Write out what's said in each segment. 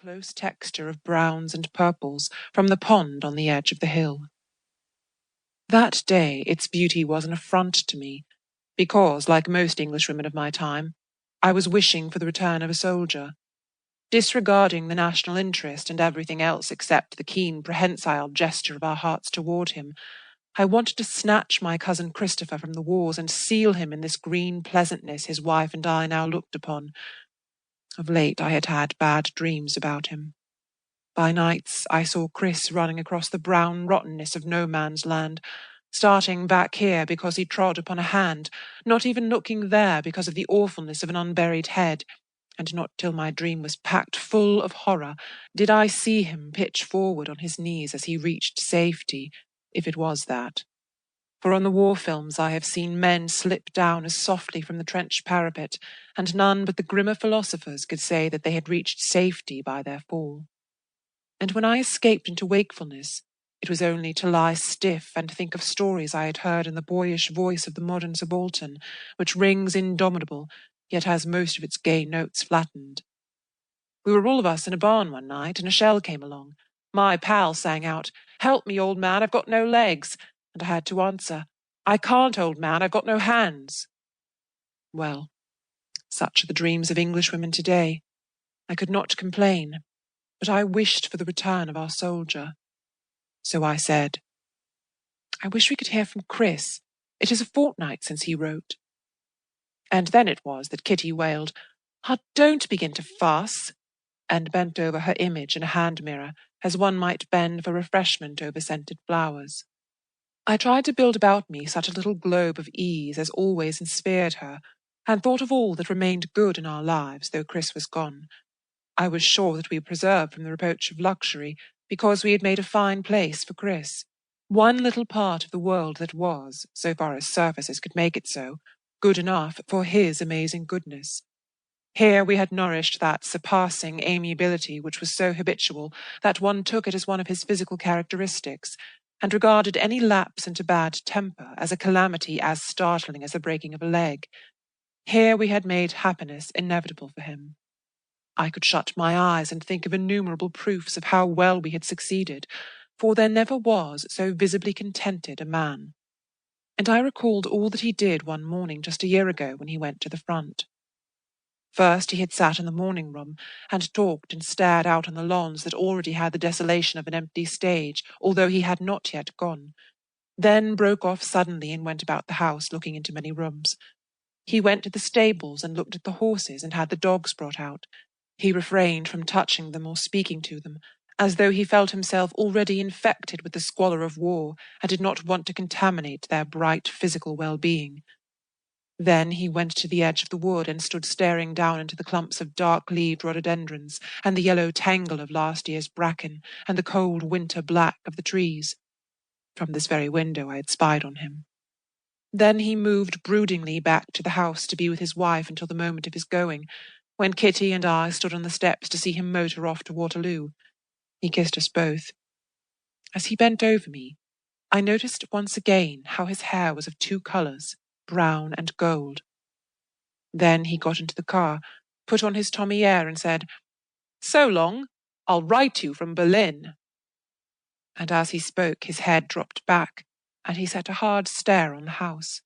close texture of browns and purples from the pond on the edge of the hill. That day its beauty was an affront to me, because, like most Englishwomen of my time, I was wishing for the return of a soldier. Disregarding the national interest and everything else except the keen, prehensile gesture of our hearts toward him, I wanted to snatch my cousin Christopher from the wars and seal him in this green pleasantness his wife and I now looked upon. Of late I had had bad dreams about him. By nights I saw Chris running across the brown rottenness of no man's land, starting back here because he trod upon a hand, not even looking there because of the awfulness of an unburied head, and not till my dream was packed full of horror did I see him pitch forward on his knees as he reached safety, if it was that. For on the war films I have seen men slip down as softly from the trench parapet, and none but the grimmer philosophers could say that they had reached safety by their fall. And when I escaped into wakefulness, it was only to lie stiff and think of stories I had heard in the boyish voice of the modern subaltern, which rings indomitable, yet has most of its gay notes flattened. We were all of us in a barn one night, and a shell came along. My pal sang out, "Help me, old man, I've got no legs," and I had to answer, "I can't, old man, I've got no hands." Well, such are the dreams of Englishwomen today. I could not complain, but I wished for the return of our soldier. So I said, "I wish we could hear from Chris. It is a fortnight since he wrote." And then it was that Kitty wailed, "Ah, don't begin to fuss," and bent over her image in a hand mirror, as one might bend for refreshment over scented flowers. I tried to build about me such a little globe of ease as always ensphered her, and thought of all that remained good in our lives, though Chris was gone. I was sure that we were preserved from the reproach of luxury, because we had made a fine place for Chris. One little part of the world that was, so far as surfaces could make it so, good enough for his amazing goodness. Here we had nourished that surpassing amiability which was so habitual that one took it as one of his physical characteristics, and regarded any lapse into bad temper as a calamity as startling as the breaking of a leg. Here we had made happiness inevitable for him. I could shut my eyes and think of innumerable proofs of how well we had succeeded, for there never was so visibly contented a man. And I recalled all that he did one morning just a year ago when he went to the front. First he had sat in the morning room and talked and stared out on the lawns that already had the desolation of an empty stage, although he had not yet gone. Then broke off suddenly and went about the house, looking into many rooms. He went to the stables and looked at the horses and had the dogs brought out. He refrained from touching them or speaking to them, as though he felt himself already infected with the squalor of war and did not want to contaminate their bright physical well-being. Then he went to the edge of the wood and stood staring down into the clumps of dark-leaved rhododendrons and the yellow tangle of last year's bracken and the cold winter black of the trees. From this very window I had spied on him. Then he moved broodingly back to the house to be with his wife until the moment of his going, when Kitty and I stood on the steps to see him motor off to Waterloo. He kissed us both. As he bent over me, I noticed once again how his hair was of two colours, brown and gold. Then he got into the car, put on his Tommy air and said, "So long, I'll write you from Berlin." And as he spoke his head dropped back, and he set a hard stare on the house.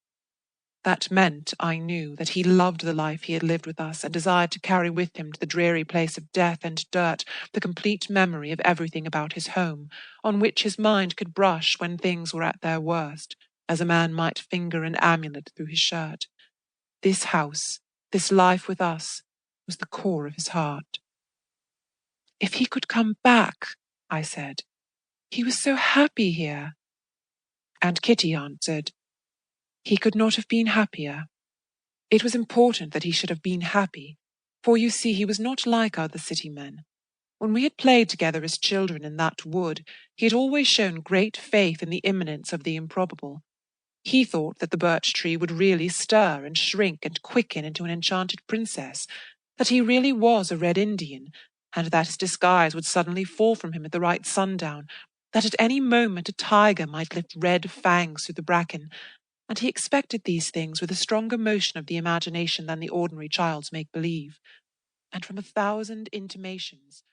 That meant, I knew, that he loved the life he had lived with us and desired to carry with him to the dreary place of death and dirt the complete memory of everything about his home, on which his mind could brush when things were at their worst, as a man might finger an amulet through his shirt. This house, this life with us, was the core of his heart. "If he could come back," I said. "He was so happy here." And Kitty answered, "He could not have been happier. It was important that he should have been happy, for you see he was not like other city men. When we had played together as children in that wood, he had always shown great faith in the imminence of the improbable. He thought that the birch tree would really stir and shrink and quicken into an enchanted princess, that he really was a Red Indian, and that his disguise would suddenly fall from him at the right sundown, that at any moment a tiger might lift red fangs through the bracken, and he expected these things with a stronger motion of the imagination than the ordinary child's make-believe. And from 1,000 intimations